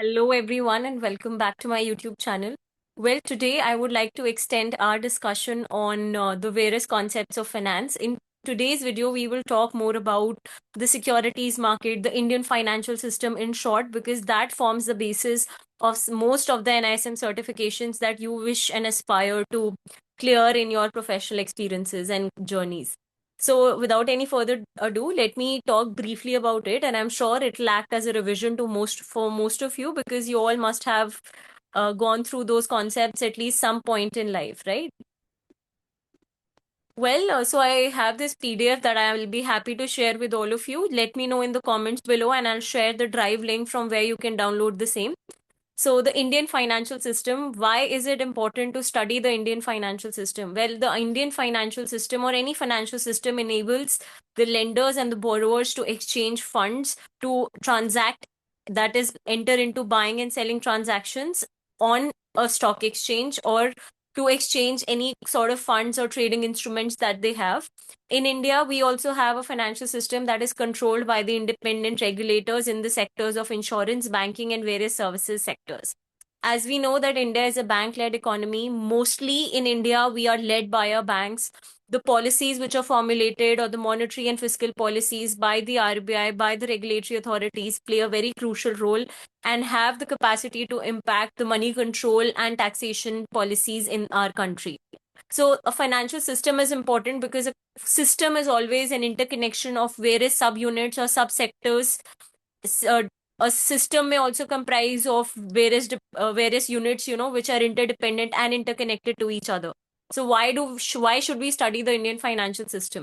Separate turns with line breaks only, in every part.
Hello, everyone, and welcome back to my YouTube channel. Well, today I would like to extend our discussion on the various concepts of finance. In today's video, we will talk more about the securities market, the Indian financial system in short, because that forms the basis of most of the NISM certifications that you wish and aspire to clear in your professional experiences and journeys. So, without any further ado, let me talk briefly about it, and I'm sure it'll act as a revision to most of you because you all must have gone through those concepts at least some point in life, right? Well, so I have this PDF that I will be happy to share with all of you. Let me know in the comments below, and I'll share the drive link from where you can download the same. So, the Indian financial system, why is it important to study the Indian financial system? Well, the Indian financial system or any financial system enables the lenders and the borrowers to exchange funds, to transact, that is, enter into buying and selling transactions on a stock exchange or to exchange any sort of funds or trading instruments that they have. In India, we also have a financial system that is controlled by the independent regulators in the sectors of insurance, banking, and various services sectors. As we know that India is a bank-led economy, mostly in India, we are led by our banks. The policies which are formulated or the monetary and fiscal policies by the RBI, by the regulatory authorities play a very crucial role and have the capacity to impact the money control and taxation policies in our country. So a financial system is important because a system is always an interconnection of various subunits or subsectors. Uh, a system may also comprise of various units, which are interdependent and interconnected to each other. So why should we study the Indian financial system?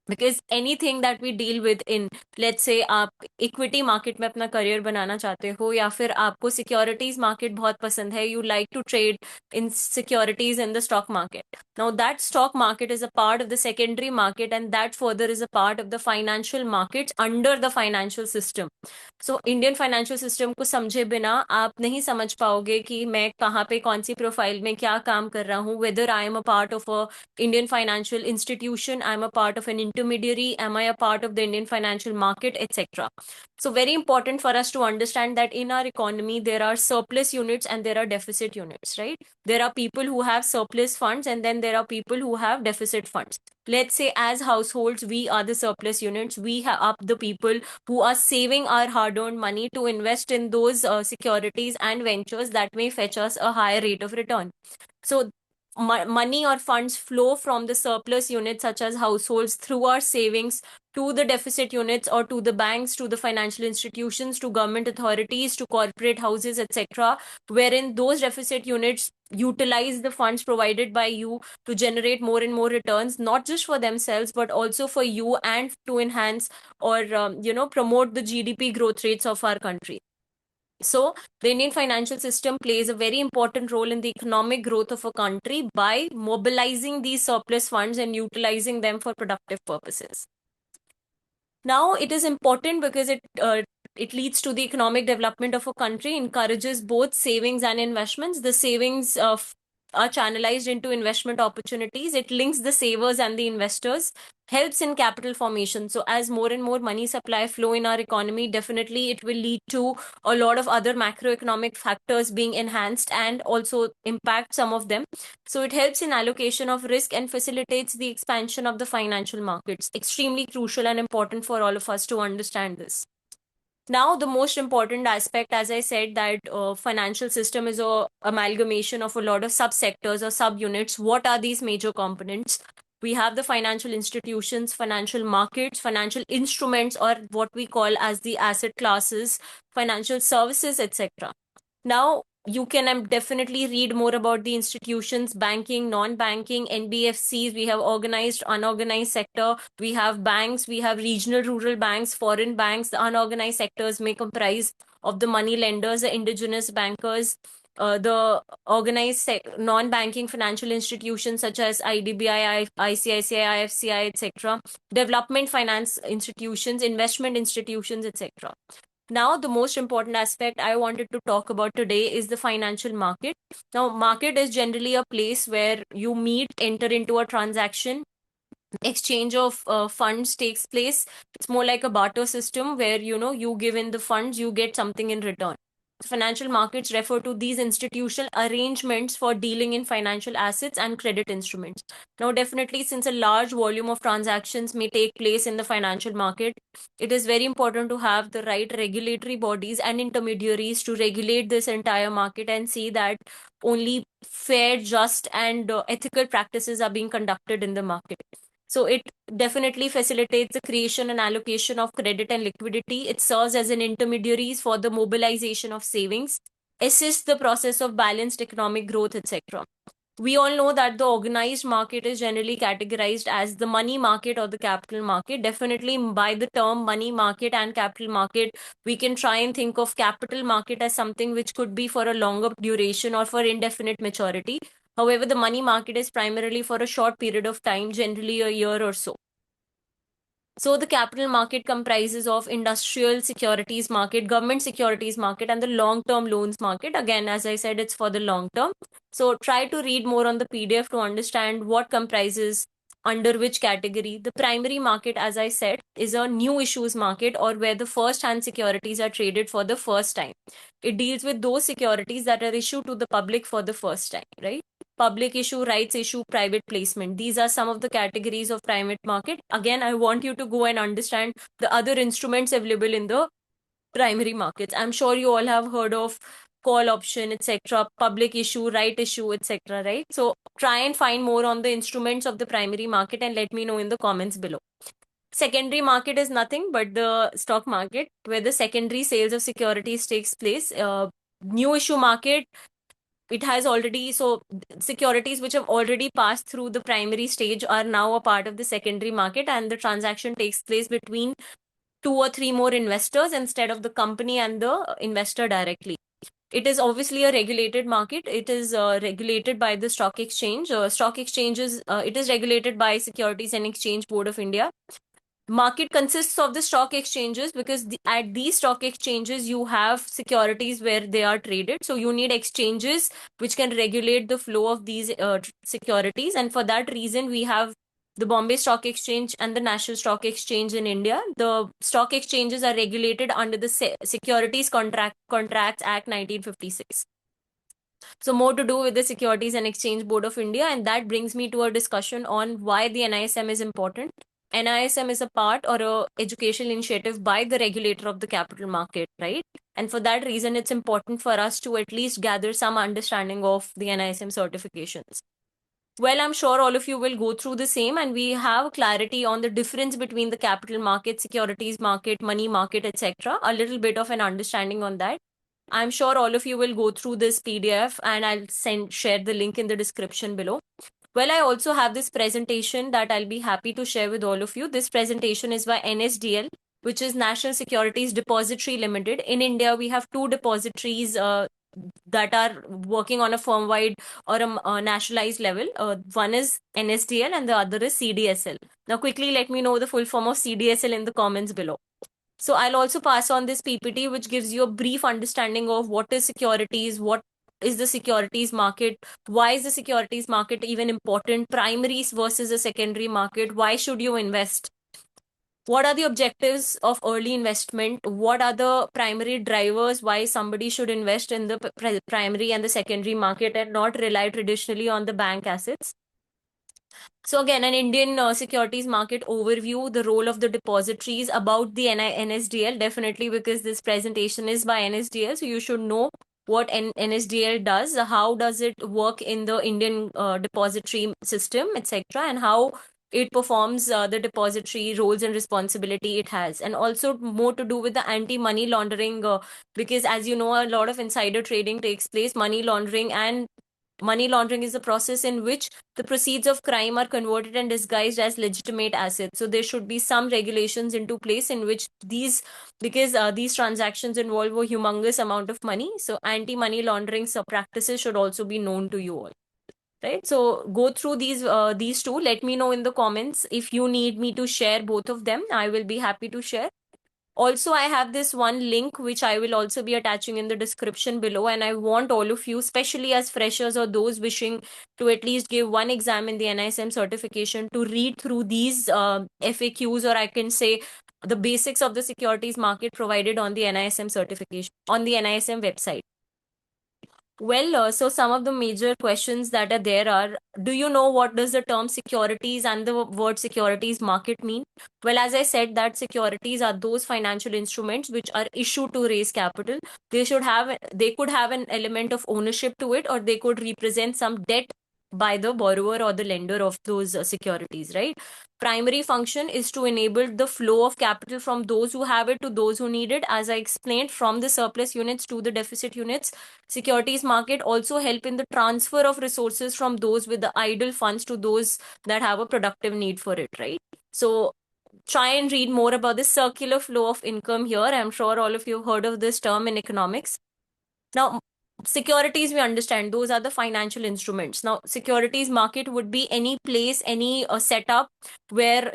Because anything that we deal with in, let's say, आप equity market में अपना career बनाना चाहते हो या फिर आपको securities market बहुत पसंद है, you like to trade in securities in the stock market. Now, that stock market is a part of the secondary market, and that further is a part of the financial markets under the financial system. So Indian financial system को समझे बिना आप नहीं समझ पाओगे कि मैं कहाँ पे कौन सी प्रोफाइल में क्या काम कर रहा हूँ, whether I am a part of a Indian financial institution, I am a part of an intermediary, am I a part of the Indian financial market, etc. So very important for us to understand that in our economy there are surplus units and there are deficit units, right? There are people who have surplus funds and then there are people who have deficit funds. Let's say as households we are the surplus units, we are the people who are saving our hard earned money to invest in those securities and ventures that may fetch us a higher rate of return. So money or funds flow from the surplus units such as households through our savings to the deficit units or to the banks, to the financial institutions, to government authorities, to corporate houses, etc., wherein those deficit units utilize the funds provided by you to generate more and more returns, not just for themselves but also for you and to enhance or promote the GDP growth rates of our country. So, the Indian financial system plays a very important role in the economic growth of a country by mobilizing these surplus funds and utilizing them for productive purposes. Now, it is important because it leads to the economic development of a country, encourages both savings and investments. The savings are channelized into investment opportunities. It links the savers and the investors, helps in capital formation. So as more and more money supply flow in our economy, definitely it will lead to a lot of other macroeconomic factors being enhanced and also impact some of them. So it helps in allocation of risk and facilitates the expansion of the financial markets. Extremely crucial and important for all of us to understand this. Now, the most important aspect, as I said, that financial system is a amalgamation of a lot of subsectors or subunits. What are these major components? We have the financial institutions, financial markets, financial instruments, or what we call as the asset classes, financial services, etc. Now, you can definitely read more about the institutions, banking, non-banking, NBFCs. We have organized, unorganized sector. We have banks. We have regional, rural banks, foreign banks. The unorganized sectors may comprise of the money lenders, the indigenous bankers, the organized non-banking financial institutions such as IDBI, ICICI, IFCI, etc. Development finance institutions, investment institutions, etc. Now, the most important aspect I wanted to talk about today is the financial market. Now, market is generally a place where you meet, enter into a transaction, exchange of funds takes place. It's more like a barter system where you give in the funds, you get something in return. financial markets refer to these institutional arrangements for dealing in financial assets and credit instruments. Now, definitely, since a large volume of transactions may take place in the financial market, it is very important to have the right regulatory bodies and intermediaries to regulate this entire market and see that only fair, just, and ethical practices are being conducted in the market. So it definitely facilitates the creation and allocation of credit and liquidity. It serves as an intermediaries for the mobilization of savings, assists the process of balanced economic growth, etc. We all know that the organized market is generally categorized as the money market or the capital market. Definitely, by the term money market and capital market, we can try and think of capital market as something which could be for a longer duration or for indefinite maturity. However, the money market is primarily for a short period of time, generally a year or so. So the capital market comprises of industrial securities market, government securities market, and the long-term loans market. Again, as I said, it's for the long term. So try to read more on the PDF to understand what comprises under which category. The primary market, as I said, is a new issues market, or where the first-hand securities are traded for the first time. It deals with those securities that are issued to the public for the first time, right? Public issue, rights issue, private placement. These are some of the categories of private market. Again, I want you to go and understand the other instruments available in the primary markets. I'm sure you all have heard of call option, etc., public issue, right issue, etc., right? So try and find more on the instruments of the primary market and let me know in the comments below. Secondary market is nothing but the stock market where the secondary sales of securities takes place. New issue market, it has already, so securities which have already passed through the primary stage are now a part of the secondary market, and the transaction takes place between two or three more investors instead of the company and the investor directly. It is obviously a regulated market. It is regulated by the stock exchange. Stock exchanges, it is regulated by Securities and Exchange Board of India. Market consists of the stock exchanges because at these stock exchanges you have securities where they are traded, so you need exchanges which can regulate the flow of these securities, and for that reason we have the Bombay Stock Exchange and the National Stock Exchange in India. The stock exchanges are regulated under the Securities Contracts Act 1956. So more to do with the Securities and Exchange Board of India, and that brings me to a discussion on why the NISM is important. NISM is a part or a educational initiative by the regulator of the capital market, right? And for that reason, it's important for us to at least gather some understanding of the NISM certifications. Well, I'm sure all of you will go through the same, and we have clarity on the difference between the capital market, securities market, money market, etc. A little bit of an understanding on that. I'm sure all of you will go through this PDF, and I'll share the link in the description below. Well, I also have this presentation that I'll be happy to share with all of you. This presentation is by NSDL, which is National Securities Depository Limited. In India, we have two depositories that are working on a firm-wide or a nationalized level. One is NSDL and the other is CDSL. Now, quickly let me know the full form of CDSL in the comments below. So I'll also pass on this PPT, which gives you a brief understanding of what is securities, what is the securities market, why is the securities market even important, primaries versus a secondary market, why should you invest, what are the objectives of early investment, what are the primary drivers why somebody should invest in the primary and the secondary market and not rely traditionally on the bank assets. So again, an Indian securities market overview, the role of the depositories, about the NSDL, definitely because this presentation is by NSDL, so you should know what NSDL does, how does it work in the Indian depository system, etc., and how it performs the depository roles and responsibility it has, and also more to do with the anti-money laundering, because as you know, a lot of insider trading takes place. Money laundering is a process in which the proceeds of crime are converted and disguised as legitimate assets. So there should be some regulations into place in which because these transactions involve a humongous amount of money. So anti-money laundering practices should also be known to you all. Right. So go through these two. Let me know in the comments if you need me to share both of them. I will be happy to share. Also, I have this one link which I will also be attaching in the description below, and I want all of you, especially as freshers or those wishing to at least give one exam in the NISM certification, to read through these FAQs, or I can say the basics of the securities market provided on the NISM certification, on the NISM website. Well, so some of the major questions that are there are, do you know what does the term securities and the word securities market mean? Well, as I said, that securities are those financial instruments which are issued to raise capital. They could have an element of ownership to it, or they could represent some debt by the borrower or the lender of those securities, right? Primary function is to enable the flow of capital from those who have it to those who need it. As I explained, from the surplus units to the deficit units, securities market also help in the transfer of resources from those with the idle funds to those that have a productive need for it, right? So try and read more about the circular flow of income here. I'm sure all of you have heard of this term in economics. Now, securities, we understand those are the financial instruments. Now, securities market would be any place, any setup where,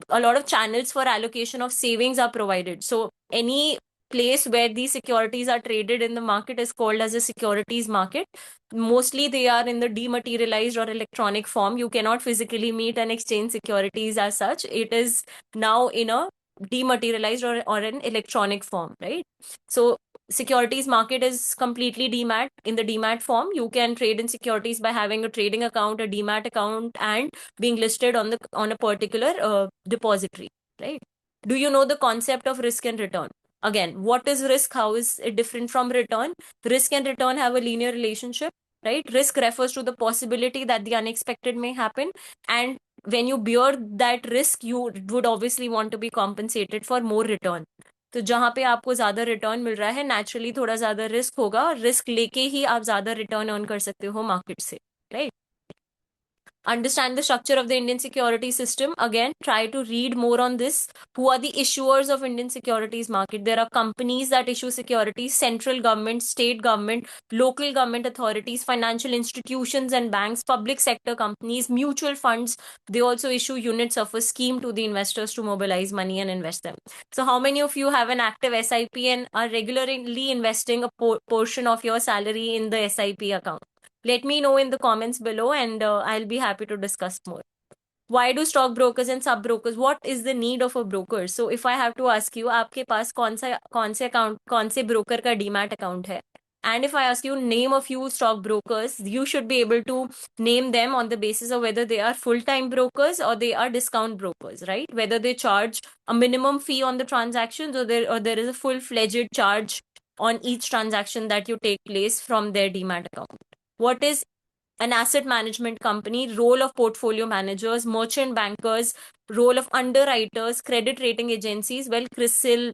a lot of channels for allocation of savings are provided. So any place where these securities are traded in the market is called as a securities market. Mostly they are in the dematerialized or electronic form. You cannot physically meet and exchange securities as such. It is now in a dematerialized or an electronic form, right? So securities market is completely demat. In the demat form, you can trade in securities by having a trading account, a demat account, and being listed on a particular depository, right? Do you know the concept of risk and return? Again, what is risk? How is it different from return? Risk and return have a linear relationship, right? Risk refers to the possibility that the unexpected may happen, and when you bear that risk, you would obviously want to be compensated for more return. तो जहां पे आपको ज्यादा return मिल रहा है, naturally थोड़ा ज्यादा risk होगा, और रिस्क लेके ही आप ज्यादा रिटर्न अर्न कर सकते हो मार्केट से, right? Understand the structure of the Indian security system. Again, try to read more on this. Who are the issuers of Indian securities market? There are companies that issue securities, central government, state government, local government authorities, financial institutions and banks, public sector companies, mutual funds. They also issue units of a scheme to the investors to mobilize money and invest them. So how many of you have an active SIP and are regularly investing a portion of your salary in the SIP account? Let me know in the comments below, and I'll be happy to discuss more. Why do stockbrokers and sub brokers? What is the need of a broker? So if I have to ask you, आपके पास कौन से broker का demat account है? And if I ask you name a few stockbrokers, you should be able to name them on the basis of whether they are full-time brokers or they are discount brokers, right? Whether they charge a minimum fee on the transactions, or there is a full-fledged charge on each transaction that you take place from their demat account. What is an asset management company? Role of portfolio managers, merchant bankers, role of underwriters, credit rating agencies. Well, CRISIL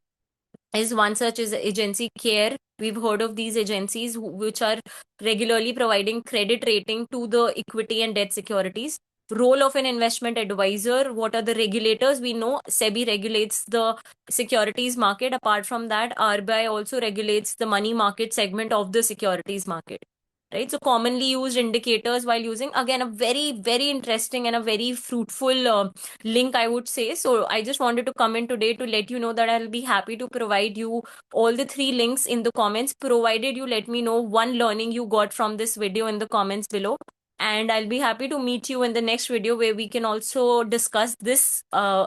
is one such as agency. CARE, we've heard of these agencies which are regularly providing credit rating to the equity and debt securities. Role of an investment advisor. What are the regulators? We know SEBI regulates the securities market. Apart from that, RBI also regulates the money market segment of the securities market, right? So commonly used indicators while using, again, a very, very interesting and a very fruitful link, I would say. So I just wanted to come in today to let you know that I'll be happy to provide you all the 3 links in the comments, provided you let me know one learning you got from this video in the comments below. And I'll be happy to meet you in the next video where we can also discuss this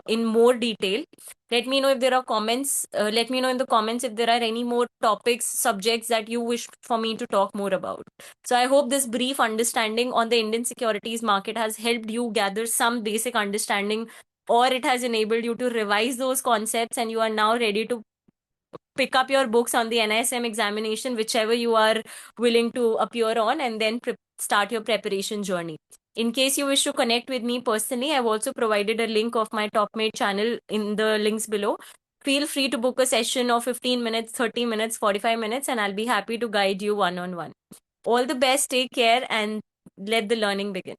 in more detail. Let me know if there are comments. Let me know in the comments if there are any more topics, subjects that you wish for me to talk more about. So I hope this brief understanding on the Indian securities market has helped you gather some basic understanding, or it has enabled you to revise those concepts, and you are now ready to pick up your books on the NISM examination, whichever you are willing to appear on, and then start your preparation journey. In case you wish to connect with me personally, I've also provided a link of my TopMate channel in the links below. Feel free to book a session of 15 minutes, 30 minutes, 45 minutes, and I'll be happy to guide you one-on-one. All the best, take care, and let the learning begin.